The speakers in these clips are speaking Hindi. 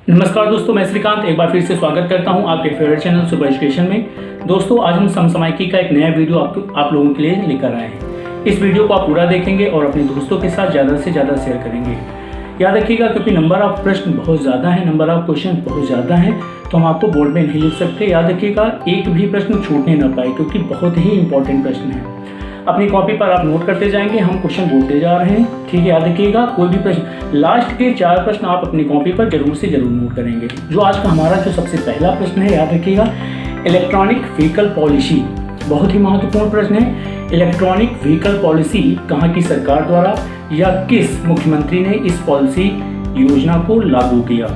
नमस्कार दोस्तों, मैं श्रीकांत एक बार फिर से स्वागत करता हूं आपके फेवरेट चैनल सुपर एजुकेशन में। दोस्तों, आज हम समसामयिकी का एक नया वीडियो आप लोगों के लिए लेकर आए हैं। इस वीडियो को आप पूरा देखेंगे और अपने दोस्तों के साथ ज़्यादा से ज़्यादा शेयर करेंगे। याद रखिएगा, क्योंकि नंबर ऑफ प्रश्न बहुत ज़्यादा है, नंबर ऑफ क्वेश्चन बहुत ज़्यादा है, तो हम आपको बोर्ड में नहीं लिख सकते। याद रखिएगा, एक भी प्रश्न छूटने ना पाए, क्योंकि बहुत ही इंपॉर्टेंट प्रश्न है। अपनी कॉपी पर आप नोट करते जाएंगे, हम क्वेश्चन बोलते जा रहे हैं, ठीक है। याद रखिएगा, कोई भी प्रश्न, लास्ट के 4 प्रश्न आप अपनी कॉपी पर जरूर से जरूर नोट करेंगे। जो आज का हमारा जो सबसे पहला प्रश्न है, याद रखिएगा, इलेक्ट्रॉनिक व्हीकल पॉलिसी, बहुत ही महत्वपूर्ण प्रश्न है। इलेक्ट्रॉनिक व्हीकल पॉलिसी कहाँ की सरकार द्वारा या किस मुख्यमंत्री ने इस पॉलिसी योजना को लागू किया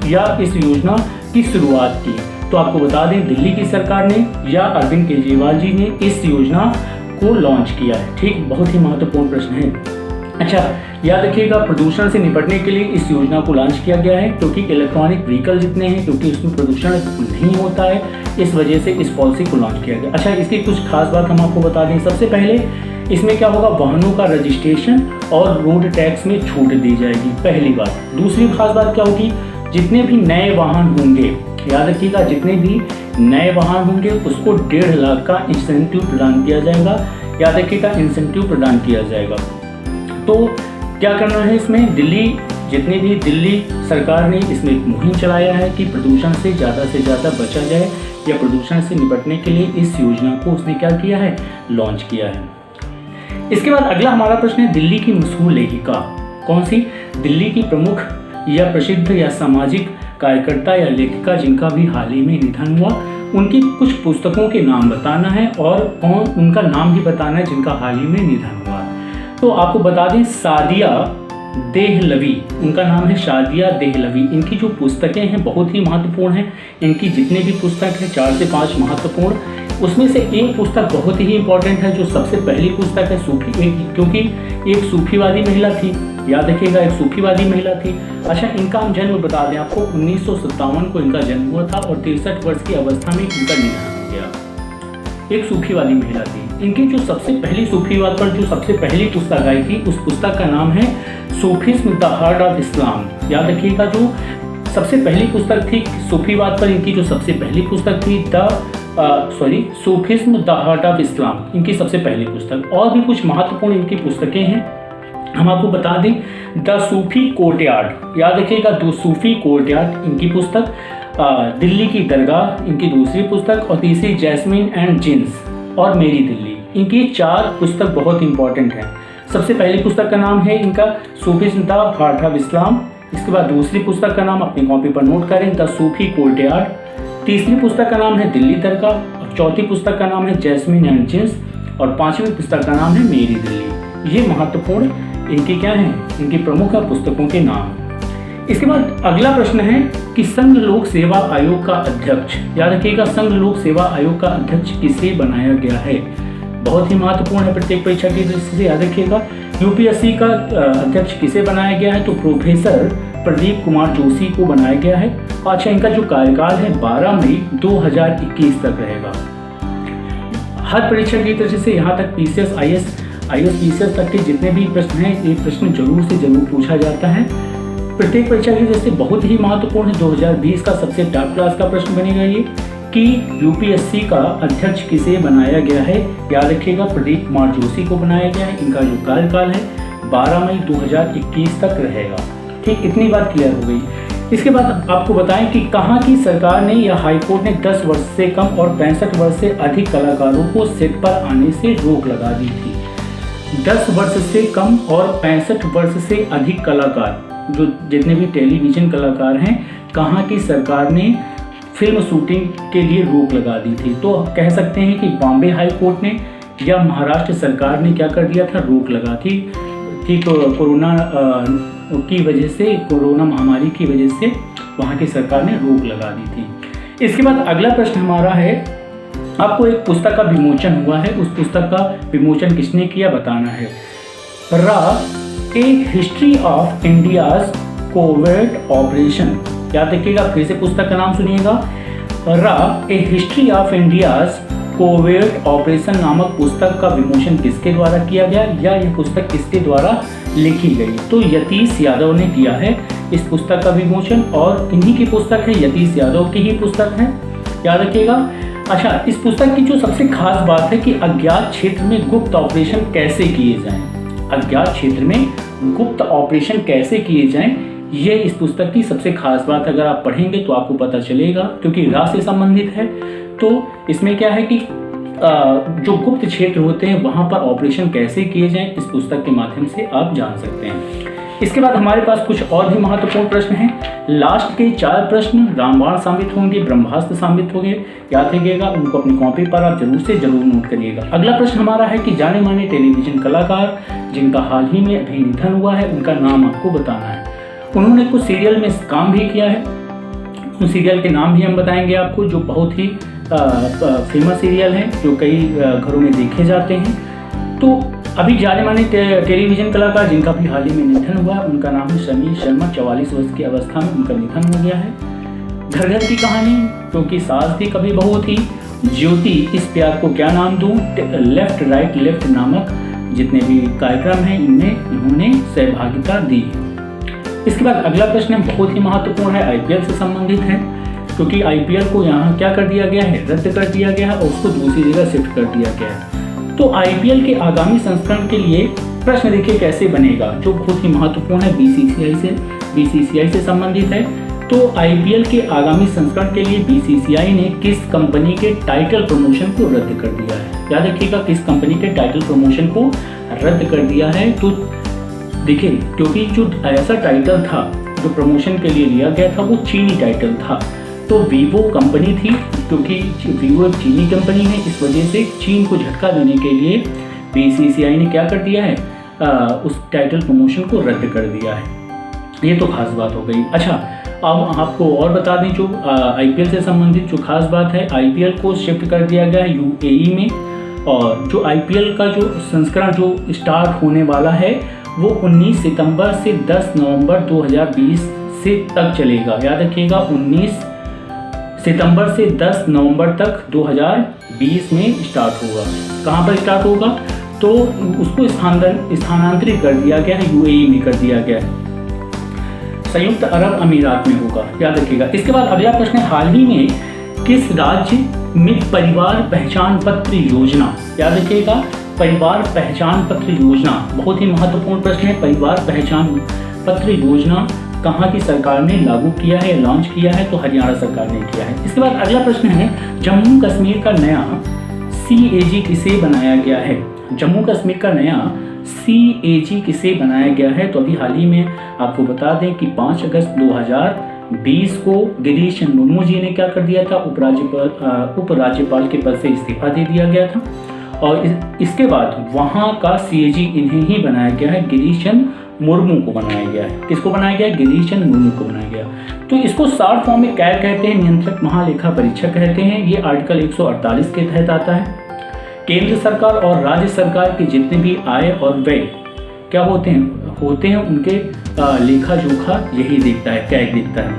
या इस योजना की शुरुआत की? तो आपको बता दें, दिल्ली की सरकार ने या अरविंद केजरीवाल जी ने इस योजना को लॉन्च किया है। ठीक, बहुत ही महत्वपूर्ण प्रश्न है। अच्छा, याद रखिएगा, प्रदूषण से निपटने के लिए इस योजना को लॉन्च किया गया है, क्योंकि इलेक्ट्रॉनिक व्हीकल जितने हैं, क्योंकि उसमें प्रदूषण नहीं होता है, इस वजह से इस पॉलिसी को लॉन्च किया गया। अच्छा, इसकी कुछ खास बात हम आपको बता दें। सबसे पहले इसमें क्या होगा, वाहनों का रजिस्ट्रेशन और रोड टैक्स में छूट दी जाएगी, पहली बात। दूसरी खास बात क्या होगी, जितने भी नए वाहन होंगे, याद रखिएगा, जितने भी नए वाहन होंगे उसको 1.5 लाख का इंसेंटिव प्रदान किया जाएगा। याद रखिएगा, इंसेंटिव प्रदान किया जाएगा। तो क्या करना है इसमें, दिल्ली सरकार ने इसमें एक मुहिम चलाया है कि प्रदूषण से ज़्यादा बचा जाए या प्रदूषण से निपटने के लिए इस योजना को उसने क्या किया है, लॉन्च किया है। इसके बाद अगला हमारा प्रश्न है, दिल्ली की मशहूर लेखिका कौन सी? दिल्ली की प्रमुख या प्रसिद्ध या सामाजिक कार्यकर्ता या लेखिका जिनका भी हाल ही में निधन हुआ, उनकी कुछ पुस्तकों के नाम बताना है और उनका नाम भी बताना है जिनका हाल ही में निधन हुआ। तो आपको बता दें, सादिया देहलवी, उनका नाम है सादिया देहलवी। इनकी जो पुस्तकें हैं बहुत ही महत्वपूर्ण हैं। इनकी जितने भी पुस्तक हैं 4 से 5 महत्वपूर्ण, उसमें से एक पुस्तक बहुत ही इंपॉर्टेंट है, जो सबसे पहली पुस्तक है सूफी, क्योंकि एक सूफीवादी महिला थी। याद रखिएगा, एक सूफीवादी महिला थी। अच्छा, इनका हम जन्म बता दें आपको, 1957 को इनका जन्म हुआ था और 63 वर्ष की अवस्था में इनका निधन हो गया। एक सूफीवादी महिला थी। इनकी जो सबसे पहली सूफीवाद पर जो सबसे पहली पुस्तक आई थी, उस पुस्तक का नाम है Sufism the heart of Islam. याद रखिएगा, जो सबसे पहली पुस्तक थी सूफीवाद पर, इनकी जो सबसे पहली पुस्तक थी Sufism the heart of Islam, इनकी सबसे पहली पुस्तक। और भी कुछ महत्वपूर्ण इनकी पुस्तकें हैं, हम आपको बता दें, द सूफी कोर्टयार्ड, याद रखिएगा, द सूफी कोर्टयार्ड इनकी पुस्तक, दिल्ली की दरगाह इनकी दूसरी पुस्तक, और तीसरी जैस्मिन एंड जिन्स और मेरी दिल्ली। इनकी 4 पुस्तक बहुत इंपॉर्टेंट हैं। सबसे पहली पुस्तक का नाम है इनका Sufism the heart of Islam. इसके बाद दूसरी पुस्तक का नाम अपनी कॉपी पर नोट करें, द सूफी कोर्टयार्ड। तीसरी पुस्तक का नाम है दिल्ली दरगाह, और चौथी पुस्तक का नाम है जैस्मिन एंड जिन्स, और 5वीं पुस्तक का नाम है मेरी दिल्ली। ये महत्वपूर्ण इनकी क्या है, इनकी प्रमुख पुस्तकों के नाम। इसके बाद अगला प्रश्न है कि संघ लोक सेवा आयोग का अध्यक्ष, याद रखिएगा, संघ लोक सेवा आयोग का अध्यक्ष किसे बनाया गया है? बहुत ही महत्वपूर्ण है प्रत्येक परीक्षा की दृष्टि से। याद रखिएगा, यूपीएससी का अध्यक्ष किसे बनाया गया है? तो प्रोफेसर प्रदीप कुमार जोशी को बनाया गया है। अच्छा, इनका जो कार्यकाल है 12 मई 2021 तक रहेगा। हर परीक्षा की दृष्टि से यहाँ तक पीसीएस, आईएएस पीसीएस तक के जितने भी प्रश्न हैं, ये प्रश्न जरूर से जरूर पूछा जाता है प्रत्येक परीक्षा की दृष्टि से। बहुत ही महत्वपूर्ण है, 2020 का सबसे टॉप क्लास का प्रश्न बनेगा ये कि यूपीएससी का अध्यक्ष किसे बनाया गया है? याद रखिएगा, प्रदीप कुमार जोशी को बनाया गया है। इनका जो कार्यकाल है 12 मई 2021 तक रहेगा। ठीक, इतनी बात क्लियर हो गई। इसके बाद आपको बताएं कि कहाँ की सरकार ने या हाईकोर्ट ने 10 वर्ष से कम और 65 वर्ष से अधिक कलाकारों को सेट पर आने से रोक लगा दी थी। 10 वर्ष से कम और 65 वर्ष से अधिक कलाकार, जो जितने भी टेलीविजन कलाकार हैं, कहाँ की सरकार ने फिल्म शूटिंग के लिए रोक लगा दी थी? तो कह सकते हैं कि बॉम्बे हाई कोर्ट ने या महाराष्ट्र सरकार ने क्या कर दिया था, रोक लगा थी तो कोरोना की वजह से, कोरोना महामारी की वजह से वहाँ की सरकार ने रोक लगा दी थी। इसके बाद अगला प्रश्न हमारा है, आपको एक पुस्तक का विमोचन हुआ है, उस पुस्तक का विमोचन किसने किया बताना है। A history of India's covid operation, याद रखिएगा, फिर से पुस्तक का नाम सुनिएगा, a history of India's covert operation नामक पुस्तक का विमोचन किसके द्वारा किया गया, या यह पुस्तक किसके द्वारा लिखी गई? तो यतीश यादव ने किया है इस पुस्तक का विमोचन, और इन्हीं की पुस्तक है, यतीश यादव की ही पुस्तक है, याद रखिएगा। अच्छा, इस पुस्तक की जो सबसे खास बात है कि अज्ञात क्षेत्र में गुप्त ऑपरेशन कैसे किए जाएं, अज्ञात क्षेत्र में गुप्त ऑपरेशन कैसे किए जाएं, ये इस पुस्तक की सबसे खास बात। अगर आप पढ़ेंगे तो आपको पता चलेगा, क्योंकि राज से संबंधित है। तो इसमें क्या है कि जो गुप्त क्षेत्र होते हैं वहाँ पर ऑपरेशन कैसे किए जाएं, इस पुस्तक के माध्यम से आप जान सकते हैं। इसके बाद हमारे पास कुछ और भी महत्वपूर्ण प्रश्न हैं। लास्ट के 4 प्रश्न रामबाण साबित होंगे, ब्रह्मास्त्र साबित होंगे, याद रखिएगा। उनको अपनी कॉपी पर आप जरूर से जरूर नोट करिएगा। अगला प्रश्न हमारा है कि जाने माने टेलीविजन कलाकार जिनका हाल ही में अभी निधन हुआ है, उनका नाम आपको बताना है। उन्होंने कुछ सीरियल में काम भी किया है, उन सीरियल के नाम भी हम बताएंगे आपको, जो बहुत ही फेमस सीरियल हैं, जो कई घरों में देखे जाते हैं। तो अभी जाने माने टेलीविजन कलाकार जिनका भी हाल ही में निधन हुआ है, उनका नाम है समीर शर्मा। 44 वर्ष की अवस्था में उनका निधन हो गया है। घर घर की कहानी, क्योंकि सास थी कभी बहू थी, ज्योति इस प्यार को क्या नाम दूं, लेफ्ट राइट लेफ्ट नामक जितने भी कार्यक्रम हैं इनमें उन्होंने सहभागिता दी। इसके बाद अगला प्रश्न बहुत ही महत्वपूर्ण है, आईपीएल से संबंधित है, क्योंकि आईपीएल को यहाँ क्या कर दिया गया है, रद्द कर दिया गया है और उसको दूसरी जगह शिफ्ट कर दिया गया है। तो आईपीएल के आगामी संस्करण के लिए प्रश्न देखिए कैसे बनेगा, जो बहुत ही महत्वपूर्ण है, बीसीसीआई से संबंधित है। तो आईपीएल के आगामी संस्करण के लिए बीसीसीआई ने किस कंपनी के टाइटल प्रमोशन को रद्द कर दिया है, याद रखिएगा, किस कंपनी के टाइटल प्रमोशन को रद्द कर दिया है। तो देखिए, क्योंकि जो ऐसा टाइटल था जो प्रमोशन के लिए लिया गया था वो चीनी टाइटल था, तो वीवो कंपनी थी, क्योंकि वीवो एक चीनी कंपनी है, इस वजह से चीन को झटका देने के लिए बीसीसीआई ने क्या कर दिया है, उस टाइटल प्रमोशन को रद्द कर दिया है। ये तो खास बात हो गई। अच्छा, अब आपको और बता दें, जो आईपीएल से संबंधित जो खास बात है, आईपीएल को शिफ्ट कर दिया गया है यूएई में, और जो आईपीएल का जो संस्करण जो स्टार्ट होने वाला है वो 19 सितंबर से 10 नवंबर 2020 से तक चलेगा, याद रखिएगा, 19 सितंबर से 10 नवंबर तक 2020 में स्टार्ट होगा। कहाँ पर स्टार्ट होगा, तो उसको स्थानांतरित कर दिया गया है, यूएई में कर दिया गया है, संयुक्त अरब अमीरात में होगा, याद रखिएगा। इसके बाद अगला प्रश्न है, हाल ही में किस राज्य में परिवार पहचान पत्र योजना, याद रखिएगा, परिवार पहचान पत्र योजना बहुत ही महत्वपूर्ण प्रश्न है। परिवार पहचान पत्र योजना कहाँ की सरकार ने लागू किया है, लॉन्च किया है, तो हरियाणा सरकार ने किया है। इसके बाद अगला प्रश्न है, जम्मू कश्मीर का नया CAG किसे बनाया गया है, जम्मू कश्मीर का नया CAG किसे बनाया गया है। तो अभी हाल ही में आपको बता दें कि 5 अगस्त 2020 को गिरीश चंद्र मुर्मू जी ने क्या कर दिया था, उपराज्यपाल के पद से इस्तीफा दे दिया गया था, और इसके बाद वहाँ का CAG इन्हें ही बनाया गया है, गिरीश चंद्र मुर्मू को बनाया गया है। किसको बनाया गया, गिरीश चंद्र मुर्मू को बनाया गया। तो इसको शॉर्ट फॉर्म में क्या कहते हैं, नियंत्रक महालेखा परीक्षक कहते हैं। ये आर्टिकल 148 के तहत आता है। केंद्र सरकार और राज्य सरकार के जितने भी आय और व्यय क्या होते हैं उनके लेखा जोखा यही देखता है, कैग देखता है।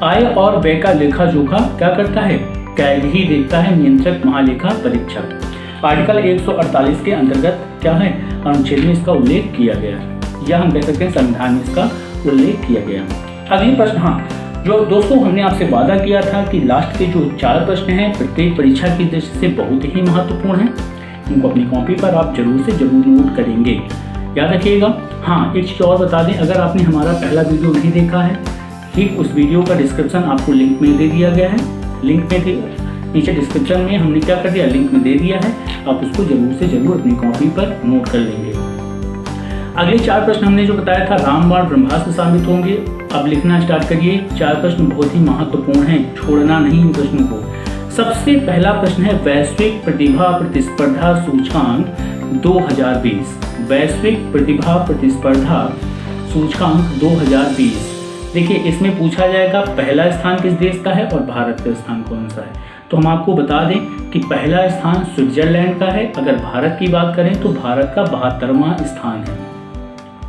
आय और व्यय का लेखा जोखा क्या करता है, कैग ही देखता है, नियंत्रक महालेखा परीक्षक। आर्टिकल 148 के अंतर्गत क्या है, अनुच्छेद में इसका उल्लेख किया गया है, या हम कह सकते हैं संविधान में इसका उल्लेख किया गया। अगले प्रश्न, हाँ, जो दोस्तों हमने आपसे वादा किया था कि लास्ट के जो 4 प्रश्न हैं प्रत्येक परीक्षा की दृष्टि से बहुत ही महत्वपूर्ण हैं, इनको अपनी कॉपी पर आप जरूर से जरूर नोट करेंगे, याद रखिएगा। हाँ, एक चीज़ और बता दें, अगर आपने हमारा पहला वीडियो नहीं देखा है, ठीक उस वीडियो का डिस्क्रिप्शन आपको लिंक में दे दिया गया है, लिंक में नीचे डिस्क्रिप्शन में हमने क्या कर दिया, लिंक में दे दिया है, आप उसको जरूर से जरूर अपनी कॉपी पर नोट कर लेंगे। अगले 4 प्रश्न हमने जो बताया था रामबाण ब्रह्मास्त्र साबित होंगे। अब लिखना स्टार्ट करिए। 4 प्रश्न बहुत ही महत्वपूर्ण हैं, छोड़ना नहीं इन प्रश्नों को। सबसे पहला प्रश्न है, वैश्विक प्रतिभा प्रतिस्पर्धा सूचकांक 2020, वैश्विक प्रतिभा प्रतिस्पर्धा सूचकांक 2020। देखिए, इसमें पूछा जाएगा पहला स्थान किस देश का है और भारत का स्थान कौन सा है। तो हम आपको बता दें कि पहला स्थान स्विट्जरलैंड का है, अगर भारत की बात करें तो भारत का 72वां स्थान है,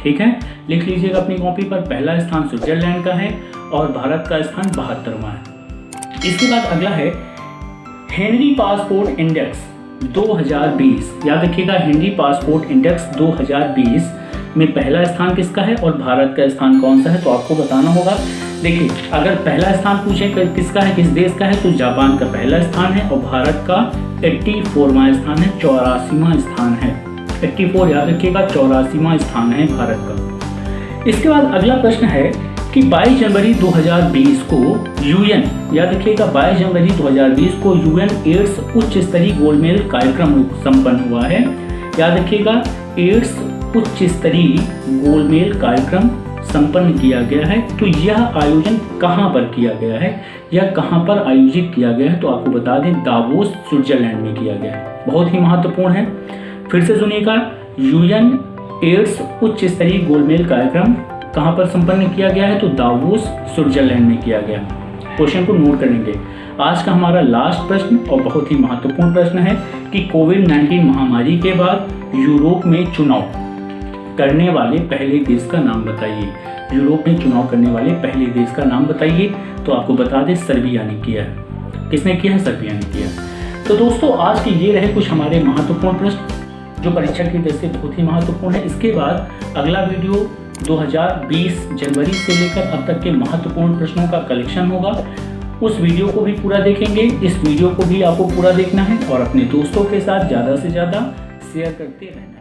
ठीक है, लिख लीजिएगा अपनी कॉपी पर, पहला स्थान स्विट्जरलैंड का है और भारत का स्थान 72वां है। इसके बाद अगला है, हेनरी पासपोर्ट इंडेक्स 2020, याद रखिएगा हेनरी पासपोर्ट इंडेक्स 2020 में पहला स्थान किसका है और भारत का स्थान कौन सा है, तो आपको बताना होगा। देखिए, अगर पहला स्थान पूछे किसका है, किस देश का है, तो जापान का पहला स्थान है और भारत का 84वां स्थान है, 84वां स्थान है। 84 याद रखिएगा, 84वां स्थान है भारत का। इसके बाद अगला प्रश्न है कि 22 जनवरी 2020 को यूएन, याद रखिएगा 22 जनवरी 2020 को यूएन एड्स उच्च स्तरीय गोलमेज कार्यक्रम संपन्न हुआ है। याद रखिएगा एड्स उच्च स्तरीय गोलमेज कार्यक्रम संपन्न किया गया है। तो यह आयोजन कहाँ पर किया गया है या कहाँ पर आयोजित किया गया है, तो आपको बता दें दावोस स्विट्जरलैंड में किया गया है। बहुत ही महत्वपूर्ण है, फिर से सुनिएगा, यूएन एड्स उच्च स्तरीय गोलमेज कार्यक्रम कहाँ पर संपन्न किया गया है, तो दावोस स्विट्जरलैंड में किया गया। क्वेश्चन को नोट करेंगे। आज का हमारा लास्ट प्रश्न और बहुत ही महत्वपूर्ण प्रश्न है कि कोविड-19 महामारी के बाद यूरोप में चुनाव करने वाले पहले देश का नाम बताइए। यूरोप में चुनाव करने वाले पहले देश का नाम बताइए, तो आपको बता दें सर्बिया ने किया है। किसने किया है? सर्बिया ने किया। तो दोस्तों, आज के ये रहे कुछ हमारे महत्वपूर्ण प्रश्न जो परीक्षा की दृष्टि से बहुत ही महत्वपूर्ण है। इसके बाद अगला वीडियो 2020 जनवरी से लेकर अब तक के महत्वपूर्ण प्रश्नों का कलेक्शन होगा। उस वीडियो को भी पूरा देखेंगे। इस वीडियो को भी आपको पूरा देखना है और अपने दोस्तों के साथ ज़्यादा से ज़्यादा शेयर करते रहना।